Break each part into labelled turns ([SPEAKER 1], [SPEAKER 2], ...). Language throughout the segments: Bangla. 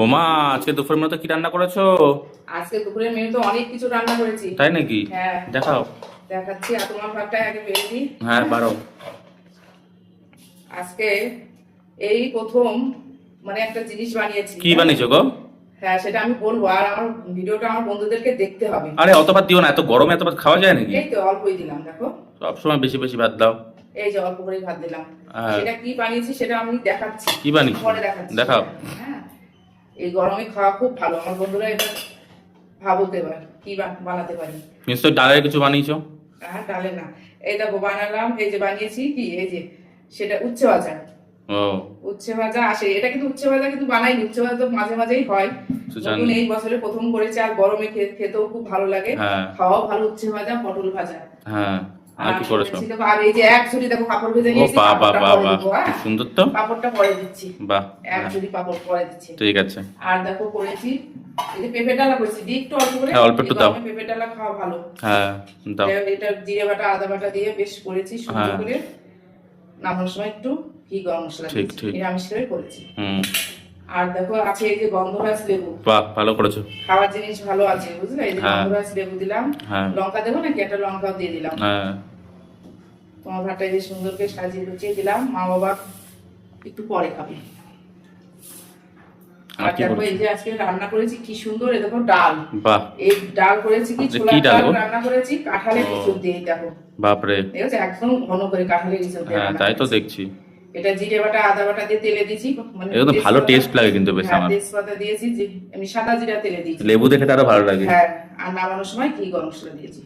[SPEAKER 1] ওমা, আজকে দুপুরের মতো কি রান্না করেছো?
[SPEAKER 2] আজকে দুপুরের মেনু তো অনেক কিছু রান্না করেছি।
[SPEAKER 1] তাই নাকি?
[SPEAKER 2] হ্যাঁ
[SPEAKER 1] দেখাও।
[SPEAKER 2] দেখাচ্ছি। আর তোমার ভাতটা আগে বেড়ে দিই।
[SPEAKER 1] হ্যাঁ, পারো।
[SPEAKER 2] আজকে এই প্রথম মানে একটা জিনিস বানিয়েছি।
[SPEAKER 1] কি বানিয়েছো গো?
[SPEAKER 2] হ্যাঁ, সেটা আমি বলবো। আর আমার ভিডিওটা আমার বন্ধুদেরকে দেখতে হবে।
[SPEAKER 1] আরে অত ভাত দিও না, এত গরমে এত ভাত খাওয়া যায় নাকি?
[SPEAKER 2] এই তো অল্পই দিলাম, দেখো।
[SPEAKER 1] সবসময় বেশি বেশি ভাত দাও।
[SPEAKER 2] এই যে অল্প করে ভাত দিলাম।
[SPEAKER 1] হ্যাঁ।
[SPEAKER 2] সেটা কি বানিয়েছি সেটা আমি দেখাচ্ছি।
[SPEAKER 1] কি বানিয়েছো?
[SPEAKER 2] পরে দেখাচ্ছি।
[SPEAKER 1] দেখাও।
[SPEAKER 2] হ্যাঁ, এই গরমে খাওয়া খুব ভালো। আমার বন্ধুরা এটা ভাবতে এবার কি বানাতে পারি।
[SPEAKER 1] নিশ্চয়ই ডালের কিছু বানিয়েছো?
[SPEAKER 2] হ্যাঁ, ডালে না। এই দেখো বানালাম, এই যে বানিয়েছি কি, এই যে সেটা উচ্ছে ভাজা।
[SPEAKER 1] ও,
[SPEAKER 2] উচ্ছে ভাজা আসে, এটা কিন্তু উচ্ছে ভাজা কিন্তু বানাইনি। উচ্ছে ভাজা তো মাঝে মাঝেই হয়, নতুন এই বছরে প্রথম করেছি। আর গরমে খেতেও খুব ভালো লাগে।
[SPEAKER 1] হ্যাঁ।
[SPEAKER 2] খাওয়াও ভালো। উচ্ছে ভাজা, পটল ভাজা।
[SPEAKER 1] হ্যাঁ। আর কি করেছো?
[SPEAKER 2] আর এই যে এক ঝুড়ি দেখো পাপড় ভেজে
[SPEAKER 1] ও
[SPEAKER 2] নিয়েছি।
[SPEAKER 1] বাহ বাহ
[SPEAKER 2] পাঁপড়টা
[SPEAKER 1] বাহ
[SPEAKER 2] পরে
[SPEAKER 1] বাহ,
[SPEAKER 2] দেবো, হ্যাঁ?
[SPEAKER 1] কি সুন্দর তো।
[SPEAKER 2] পাপড়টা পরে দিচ্ছি।
[SPEAKER 1] বাহ।
[SPEAKER 2] এক ঝুড়ি পাপড় পরে দিচ্ছি।
[SPEAKER 1] ঠিক আছে।
[SPEAKER 2] আর দেখো করেছি এই যে পেঁপে ডালা করেছি। দিই একটু অল্প করে।
[SPEAKER 1] হ্যাঁ, অল্প একটু দাও।
[SPEAKER 2] পেঁপে ডালা খাওয়া ভালো।
[SPEAKER 1] হ্যাঁ, দাও।
[SPEAKER 2] এটা জিরে বাটা আদা বাটা দিয়ে বেশ করেছি সুন্দর করে। নামানোর সময় একটু ঘি গরম মশলা
[SPEAKER 1] ঠিক
[SPEAKER 2] দিয়েছি।
[SPEAKER 1] ঠিক।
[SPEAKER 2] নিরামিষ করে করেছি।
[SPEAKER 1] হুম।
[SPEAKER 2] আর দেখো আছে এই যে গন্ধরাজ লেবু।
[SPEAKER 1] বাহ, ভালো করেছো।
[SPEAKER 2] খাওয়ার জিনিস ভালো আছে, বুঝলে? এই যে
[SPEAKER 1] হ্যাঁ।
[SPEAKER 2] গন্ধরাজ লেবু দিলাম।
[SPEAKER 1] হ্যাঁ।
[SPEAKER 2] লঙ্কা দেবো নাকি? একটা লঙ্কাও দিয়ে দিলাম।
[SPEAKER 1] হ্যাঁ।
[SPEAKER 2] তোমার ভাতটা এই যে সুন্দর করে সাজিয়ে গুছিয়ে দিলাম। মা বাবা একটু পরে খাবে। আর
[SPEAKER 1] কি
[SPEAKER 2] দেখো
[SPEAKER 1] করেছো?
[SPEAKER 2] এই যে আজকে রান্না করেছি কি সুন্দর। এই দেখো ডাল।
[SPEAKER 1] বাহ।
[SPEAKER 2] এই ডাল করেছি কি, ছোলার
[SPEAKER 1] কি ডাল
[SPEAKER 2] ডাল
[SPEAKER 1] গো?
[SPEAKER 2] রান্না করেছি কাঁঠালের ইঁচড় দিয়ে। দেখো
[SPEAKER 1] বাপরে।
[SPEAKER 2] দেখেছো, একদম ঘন করে কাঁঠালের ইঁচড় দিয়ে
[SPEAKER 1] হ্যাঁ,
[SPEAKER 2] রান্না
[SPEAKER 1] তাই তো
[SPEAKER 2] করেছি।
[SPEAKER 1] দেখছি।
[SPEAKER 2] এটা জিরে বাটা আদা বাটা দিয়ে তেলে দিয়েছি। মানে
[SPEAKER 1] এটা তো ভালো টেস্ট লাগে কিন্তু বেশ আমার।
[SPEAKER 2] তেজপাতা দিয়েছি, যে আমি সাদা জিরা তেলে দিয়েছি।
[SPEAKER 1] লেবু দেখে তো আরো ভালো লাগে।
[SPEAKER 2] হ্যাঁ, আর নামানোর সময় ঘি গরম মশলা দিয়েছি।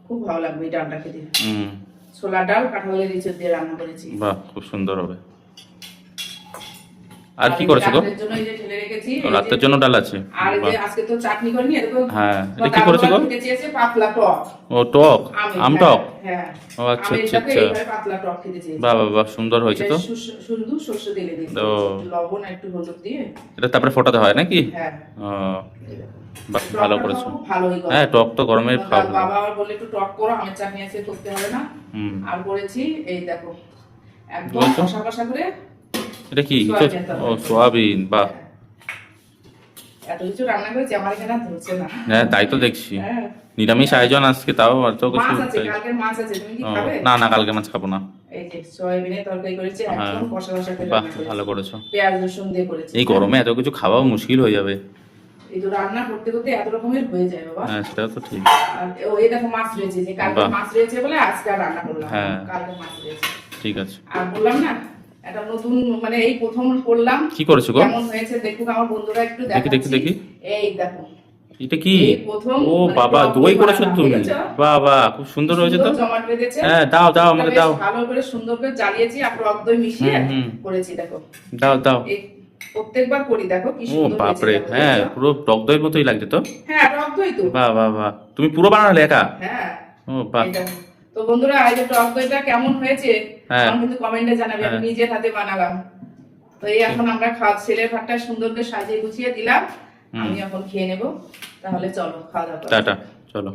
[SPEAKER 2] খুব ভালো লাগবে এই ডালটা খেতে।
[SPEAKER 1] হুম।
[SPEAKER 2] ছোলার ডাল কাঁঠালের ইঁচড় দিয়ে রান্না করেছি।
[SPEAKER 1] বাহ, খুব সুন্দর হবে। আর কি করেছো গো?
[SPEAKER 2] রাতের জন্য এই যে ঢেলে রেখেছি।
[SPEAKER 1] ও, রাতের জন্য ডাল আছে।
[SPEAKER 2] আর এই
[SPEAKER 1] বাহ।
[SPEAKER 2] যে আজকে তো চাটনি করিনি, এরকম।
[SPEAKER 1] হ্যাঁ, এটা কি করেছো গো?
[SPEAKER 2] খেতে চেয়েছে পাতলা টক।
[SPEAKER 1] ও, টক। আম টক।
[SPEAKER 2] হ্যাঁ।
[SPEAKER 1] ও আচ্ছা
[SPEAKER 2] আমি
[SPEAKER 1] আচ্ছা
[SPEAKER 2] এটাকে
[SPEAKER 1] আচ্ছা।
[SPEAKER 2] এইভাবে পাতলা টক খেতে চেয়েছি।
[SPEAKER 1] বাহ বাহ বাহ, সুন্দর হয়েছে তো।
[SPEAKER 2] শুধু সর্ষে তেলে দিয়েছি।
[SPEAKER 1] ও।
[SPEAKER 2] একটু লবণ আর একটু হলুদ দিয়ে।
[SPEAKER 1] এটা তারপরে ফোটাতে হয় নাকি?
[SPEAKER 2] হ্যাঁ।
[SPEAKER 1] ও, বাহ, ভালো করেছো।
[SPEAKER 2] খুব ভালোই গরম।
[SPEAKER 1] হ্যাঁ, টক তো গরমে খাওয়া ভালো।
[SPEAKER 2] বাবা আবার বলে একটু টক করো, আমের চাটনি আছে, করতে হবে না।
[SPEAKER 1] হুম।
[SPEAKER 2] আর করেছি এই দেখো একদম
[SPEAKER 1] বলছো?
[SPEAKER 2] কষা কষা করে।
[SPEAKER 1] এটা কি?
[SPEAKER 2] সয়াবিন
[SPEAKER 1] ও, সোয়াবিন। বাহ।
[SPEAKER 2] এত কিছু রান্না করেছি, আমার এখানে আর ধরছে না।
[SPEAKER 1] হ্যাঁ, তাই তো দেখছি।
[SPEAKER 2] হ্যাঁ।
[SPEAKER 1] নিরামিষ আয়োজন আজকে, তাও এত কিছু।
[SPEAKER 2] মাছ আছে, কালকের মাছ আছে। তুমি কি
[SPEAKER 1] ও,
[SPEAKER 2] খাবে?
[SPEAKER 1] না না, কালকে মাছ খাবো না।
[SPEAKER 2] এই যে সয়াবিনের তরকারি করেছি,
[SPEAKER 1] হ্যাঁ।
[SPEAKER 2] একদম কষা কষা করে
[SPEAKER 1] বাহ,
[SPEAKER 2] রান্না করেছি।
[SPEAKER 1] ভালো করেছো।
[SPEAKER 2] পেঁয়াজ রসুন দিয়ে করেছি।
[SPEAKER 1] এই গরমে এত কিছু খাওয়াও মুশকিল হয়ে যাবে।
[SPEAKER 2] এই তো রান্না করতে করতে এত রকমের হয়ে যায় বাবা।
[SPEAKER 1] হ্যাঁ, সেটাও তো ঠিক।
[SPEAKER 2] আর এই দেখো মাছ রয়েছে, যে কালকে
[SPEAKER 1] বাহ।
[SPEAKER 2] মাছ রয়েছে বলে আজকে আর রান্না করলাম।
[SPEAKER 1] হ্যাঁ।
[SPEAKER 2] কালকে মাছ রয়েছে।
[SPEAKER 1] ঠিক আছে।
[SPEAKER 2] আর বললাম না, এটা নতুন মানে এই প্রথম করলাম।
[SPEAKER 1] কি করেছো গো?
[SPEAKER 2] কেমন হয়েছে দেখুক আমার বন্ধুরা, একটু
[SPEAKER 1] দেখি দেখি দেখি।
[SPEAKER 2] এই দেখো
[SPEAKER 1] এটা কি?
[SPEAKER 2] এই প্রথম
[SPEAKER 1] ও
[SPEAKER 2] মানে
[SPEAKER 1] বাবা,
[SPEAKER 2] টক
[SPEAKER 1] দই করেছো
[SPEAKER 2] বানানো,
[SPEAKER 1] তুমি?
[SPEAKER 2] দেখেছো?
[SPEAKER 1] বাহ বাহ, খুব সুন্দর হয়েছে তো।
[SPEAKER 2] জমাট বেঁধেছে।
[SPEAKER 1] হ্যাঁ, দাও দাও, আমাকে
[SPEAKER 2] বেশ
[SPEAKER 1] দাও।
[SPEAKER 2] ভালো করে সুন্দর করে জ্বালিয়েছি আর টক দই মিশিয়ে
[SPEAKER 1] হুম, হুম।
[SPEAKER 2] করেছি। দেখো
[SPEAKER 1] দাও দাও।
[SPEAKER 2] এই প্রত্যেকবার করি, দেখো কি
[SPEAKER 1] ও
[SPEAKER 2] সুন্দর হয়েছে।
[SPEAKER 1] বাপরে,
[SPEAKER 2] দেখো,
[SPEAKER 1] হ্যাঁ,
[SPEAKER 2] দেখেছো?
[SPEAKER 1] পুরো টক দইয়ের মতোই লাগছে তো।
[SPEAKER 2] হ্যাঁ, টক দই তো।
[SPEAKER 1] বাহ বাহ বাহ, তুমি পুরো বানালে একা?
[SPEAKER 2] হ্যাঁ।
[SPEAKER 1] ও বাহ।
[SPEAKER 2] এই দেখো। তো বন্ধুরা, এই যে টক দইটা কেমন হয়েছে
[SPEAKER 1] হ্যাঁ।
[SPEAKER 2] আমার কিন্তু কমেন্টে জানাবে। আমি
[SPEAKER 1] হ্যাঁ।
[SPEAKER 2] নিজের হাতে বানালাম। তো এই এখন আমরা ছেলের ভাতটা সুন্দর করে সাজিয়ে গুছিয়ে দিলাম। আমি এখন খেয়ে নেব। তাহলে চলো খাওয়া দাওয়া করি।
[SPEAKER 1] টাটা, চলো।